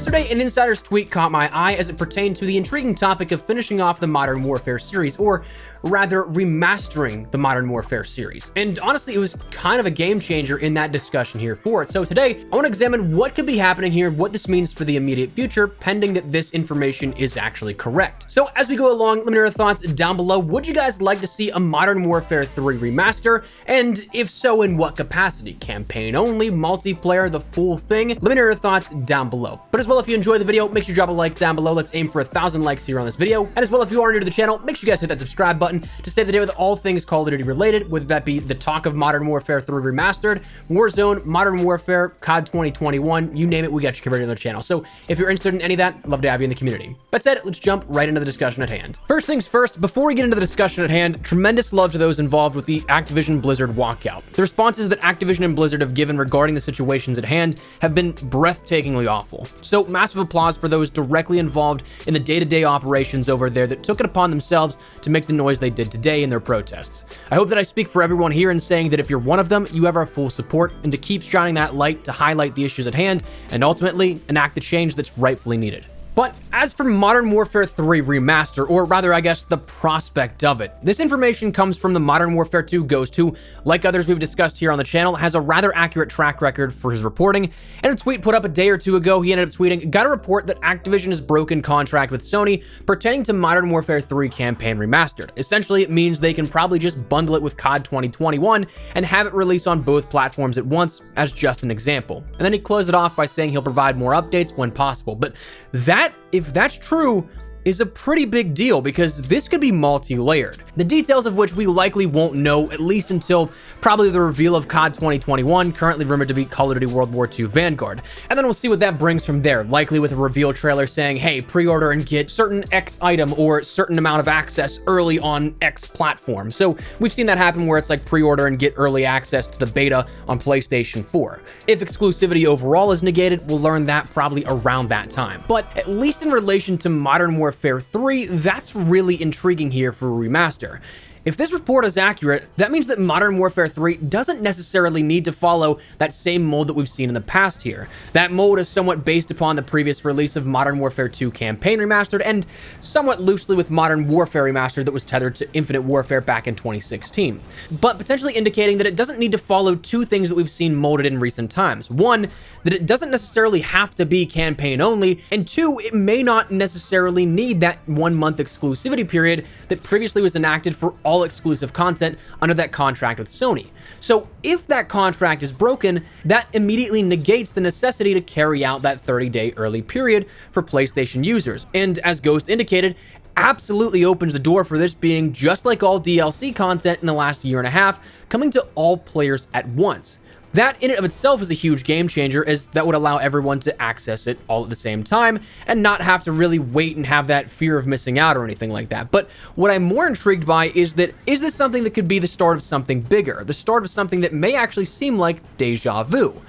Yesterday, an insider's tweet caught my eye as it pertained to the intriguing topic of finishing off the Modern Warfare series, or rather remastering the Modern Warfare series. And honestly, it was kind of a game changer in that discussion here for it. So today, I want to examine what could be happening here, what this means for the immediate future, pending that this information is actually correct. So as we go along, let me know your thoughts down below. Would you guys like to see a Modern Warfare 3 remaster? And if so, in what capacity? Campaign only, multiplayer, the full thing? Let me know your thoughts down below. But as well, if you enjoyed the video, make sure you drop a like down below. Let's aim for 1,000 likes here on this video. And as well, if you are new to the channel, make sure you guys hit that subscribe button to stay up to date with all things Call of Duty related, whether that be the talk of Modern Warfare 3 Remastered, Warzone, Modern Warfare, COD 2021, you name it, we got you covered on the channel. So if you're interested in any of that, I'd love to have you in the community. That said, let's jump right into the discussion at hand. First things first, before we get into the discussion at hand, tremendous love to those involved with the Activision Blizzard walkout. The responses that Activision and Blizzard have given regarding the situations at hand have been breathtakingly awful. So massive applause for those directly involved in the day-to-day operations over there that took it upon themselves to make the noise they did today in their protests. I hope that I speak for everyone here in saying that if you're one of them, you have our full support, and to keep shining that light to highlight the issues at hand and ultimately enact the change that's rightfully needed. But as for Modern Warfare 3 Remaster, or rather, I guess, the prospect of it, this information comes from the Modern Warfare 2 ghost who, like others we've discussed here on the channel, has a rather accurate track record for his reporting. And a tweet put up a day or two ago, he ended up tweeting, "Got a report that Activision has broken contract with Sony pertaining to Modern Warfare 3 Campaign Remastered. Essentially, it means they can probably just bundle it with COD 2021 and have it release on both platforms at once, as just an example." And then he closed it off by saying he'll provide more updates when possible. But that, if that's true, is a pretty big deal because this could be multi-layered. The details of which we likely won't know at least until probably the reveal of COD 2021, currently rumored to be Call of Duty World War II Vanguard. And then we'll see what that brings from there, likely with a reveal trailer saying, hey, pre-order and get certain X item or certain amount of access early on X platform. So we've seen that happen where it's like pre-order and get early access to the beta on PlayStation 4. If exclusivity overall is negated, we'll learn that probably around that time. But at least in relation to Modern Warfare 3, that's really intriguing here for a remaster. If this report is accurate, that means that Modern Warfare 3 doesn't necessarily need to follow that same mold that we've seen in the past here. That mold is somewhat based upon the previous release of Modern Warfare 2 Campaign Remastered and somewhat loosely with Modern Warfare Remastered that was tethered to Infinite Warfare back in 2016. But potentially indicating that it doesn't need to follow two things that we've seen molded in recent times. One, that it doesn't necessarily have to be campaign only, and two, it may not necessarily need that 1-month exclusivity period that previously was enacted for all exclusive content under that contract with Sony. So if that contract is broken, that immediately negates the necessity to carry out that 30-day early period for PlayStation users. And as Ghost indicated, absolutely opens the door for this being just like all DLC content in the last year and a half, coming to all players at once. That in and of itself is a huge game changer, as that would allow everyone to access it all at the same time and not have to really wait and have that fear of missing out or anything like that. But what I'm more intrigued by is that, is this something that could be the start of something bigger, the start of something that may actually seem like deja vu?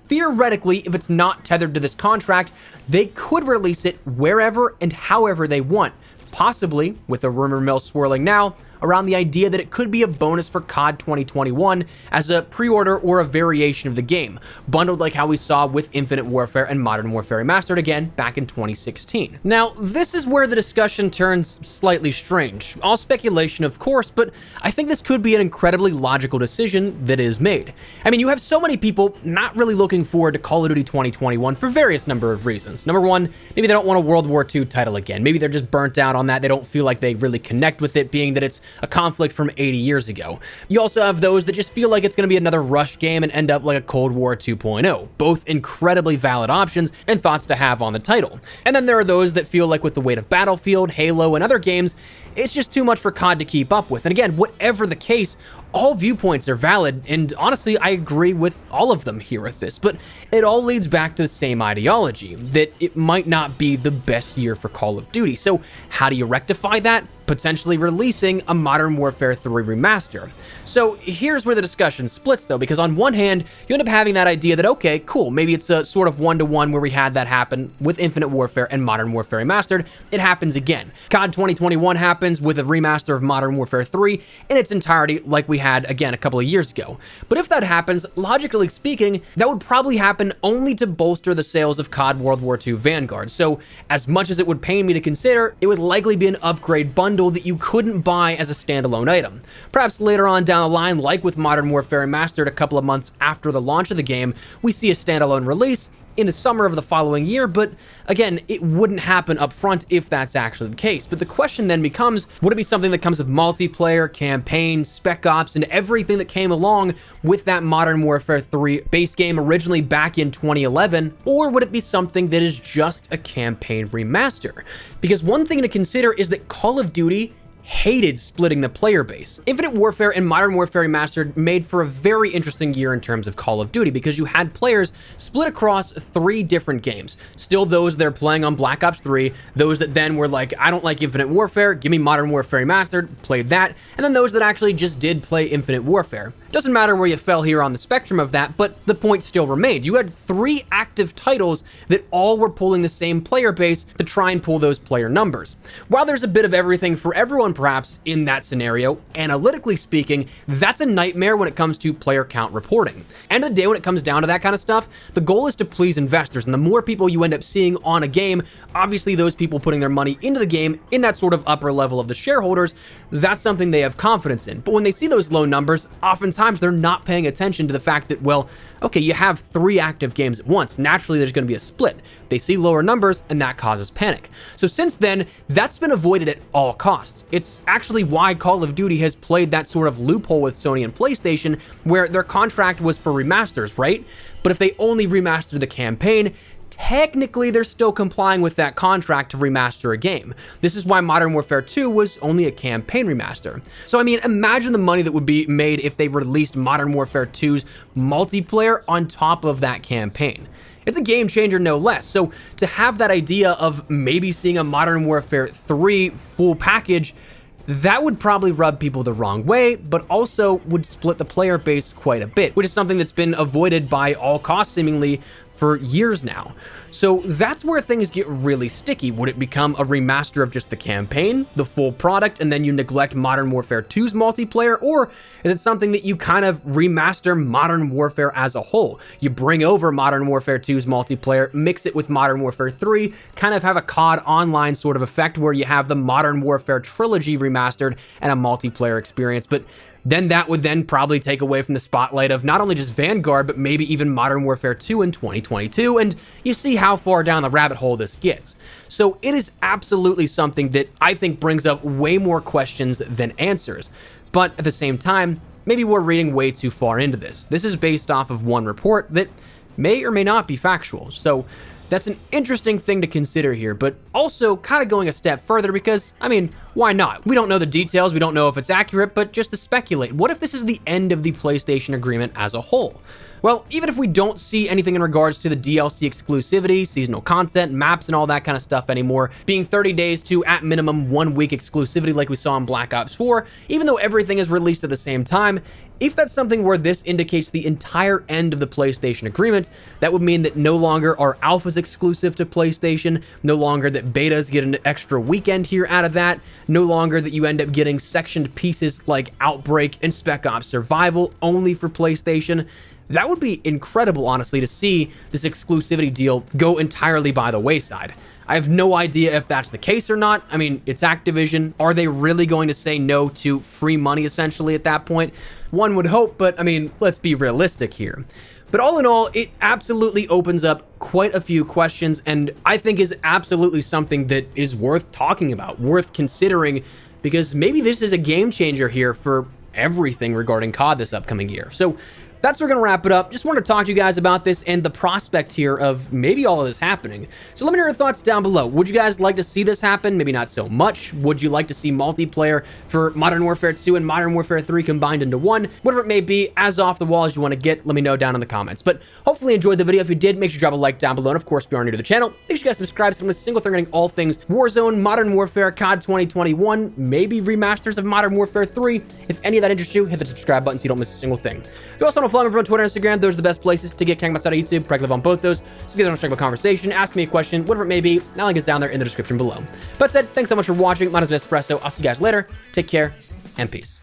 Theoretically, if it's not tethered to this contract, they could release it wherever and however they want, possibly with a rumor mill swirling now around the idea that it could be a bonus for COD 2021 as a pre-order or a variation of the game, bundled like how we saw with Infinite Warfare and Modern Warfare Remastered again back in 2016. Now, this is where the discussion turns slightly strange. All speculation, of course, but I think this could be an incredibly logical decision that is made. I mean, you have so many people not really looking forward to Call of Duty 2021 for various number of reasons. Number one, maybe they don't want a World War II title again. Maybe they're just burnt out on that. They don't feel like they really connect with it, being that it's a conflict from 80 years ago. You also have those that just feel like it's going to be another rush game and end up like a Cold War 2.0, both incredibly valid options and thoughts to have on the title. And then there are those that feel like with the weight of Battlefield, Halo, and other games, it's just too much for COD to keep up with. And again, whatever the case, all viewpoints are valid, and honestly, I agree with all of them here with this, but it all leads back to the same ideology, that it might not be the best year for Call of Duty. So how do you rectify that? Potentially releasing a Modern Warfare 3 remaster. So here's where the discussion splits though, because on one hand, you end up having that idea that, okay, cool, maybe it's a sort of one-to-one where we had that happen with Infinite Warfare and Modern Warfare Remastered. It happens again. COD 2021 happens with a remaster of Modern Warfare 3 in its entirety like we had, again, a couple of years ago. But if that happens, logically speaking, that would probably happen only to bolster the sales of COD World War II Vanguard. So as much as it would pain me to consider, it would likely be an upgrade bundle that you couldn't buy as a standalone item. Perhaps later on down the line, like with Modern Warfare Remastered a couple of months after the launch of the game, we see a standalone release in the summer of the following year, but again, it wouldn't happen up front if that's actually the case. But the question then becomes, would it be something that comes with multiplayer, campaign, spec ops, and everything that came along with that Modern Warfare 3 base game originally back in 2011, or would it be something that is just a campaign remaster? Because one thing to consider is that Call of Duty hated splitting the player base. Infinite Warfare and Modern Warfare Remastered made for a very interesting year in terms of Call of Duty because you had players split across 3 different games. Still those that are playing on Black Ops 3, those that then were like, I don't like Infinite Warfare, give me Modern Warfare Remastered, played that, and then those that actually just did play Infinite Warfare. Doesn't matter where you fell here on the spectrum of that, but the point still remained. You had 3 active titles that all were pulling the same player base to try and pull those player numbers. While there's a bit of everything for everyone perhaps in that scenario, analytically speaking, that's a nightmare when it comes to player count reporting. End of the day, when it comes down to that kind of stuff, the goal is to please investors, and the more people you end up seeing on a game, obviously those people putting their money into the game in that sort of upper level of the shareholders, that's something they have confidence in. But when they see those low numbers, oftentimes they're not paying attention to the fact that, well, okay, you have 3 active games at once. Naturally, there's going to be a split. They see lower numbers, and that causes panic. So since then, that's been avoided at all costs. It's actually why Call of Duty has played that sort of loophole with Sony and PlayStation, where their contract was for remasters, right? But if they only remaster the campaign, technically they're still complying with that contract to remaster a game. This is why Modern Warfare 2 was only a campaign remaster. So I mean, imagine the money that would be made if they released Modern Warfare 2's multiplayer on top of that campaign. It's a game changer, no less. So to have that idea of maybe seeing a Modern Warfare 3 full package, that would probably rub people the wrong way, but also would split the player base quite a bit, which is something that's been avoided by all costs seemingly for years now. So that's where things get really sticky. Would it become a remaster of just the campaign, the full product, and then you neglect Modern Warfare 2's multiplayer? Or is it something that you kind of remaster Modern Warfare as a whole? You bring over Modern Warfare 2's multiplayer, mix it with Modern Warfare 3, kind of have a COD Online sort of effect where you have the Modern Warfare trilogy remastered and a multiplayer experience. But then that would then probably take away from the spotlight of not only just Vanguard, but maybe even Modern Warfare 2 in 2022, and you see how far down the rabbit hole this gets. So it is absolutely something that I think brings up way more questions than answers. But at the same time, maybe we're reading way too far into this. This is based off of one report that may or may not be factual. So that's an interesting thing to consider here, but also kind of going a step further because, I mean, why not? We don't know the details, we don't know if it's accurate, but just to speculate, what if this is the end of the PlayStation agreement as a whole? Well, even if we don't see anything in regards to the DLC exclusivity, seasonal content, maps, and all that kind of stuff anymore, being 30 days to, at minimum, 1 week exclusivity like we saw in Black Ops 4, even though everything is released at the same time, if that's something where this indicates the entire end of the PlayStation agreement, that would mean that no longer are alphas exclusive to PlayStation, no longer that betas get an extra weekend here out of that, no longer that you end up getting sectioned pieces like Outbreak and Spec Ops Survival only for PlayStation. That would be incredible, honestly, to see this exclusivity deal go entirely by the wayside. I have no idea if that's the case or not. I mean, it's Activision. Are they really going to say no to free money, essentially, at that point? One would hope, but I mean, let's be realistic here. But all in all, it absolutely opens up quite a few questions, and I think is absolutely something that is worth talking about, worth considering, because maybe this is a game changer here for everything regarding COD this upcoming year. So that's where we're going to wrap it up. Just wanted to talk to you guys about this and the prospect here of maybe all of this happening. So let me know your thoughts down below. Would you guys like to see this happen? Maybe not so much. Would you like to see multiplayer for Modern Warfare 2 and Modern Warfare 3 combined into one? Whatever it may be, as off the wall as you want to get, let me know down in the comments. But hopefully you enjoyed the video. If you did, make sure you drop a like down below. And of course, if you are new to the channel, make sure you guys subscribe so I'm a single thing getting all things Warzone, Modern Warfare, COD 2021, maybe remasters of Modern Warfare 3. If any of that interests you, hit the subscribe button so you don't miss a single thing. If you also want to follow me on Twitter and Instagram, those are the best places to get connected outside of YouTube. Probably live on both those. So if you guys want to check out a conversation, ask me a question, whatever it may be, that link is down there in the description below. But that said, thanks so much for watching. My name is Espresso. I'll see you guys later. Take care and peace.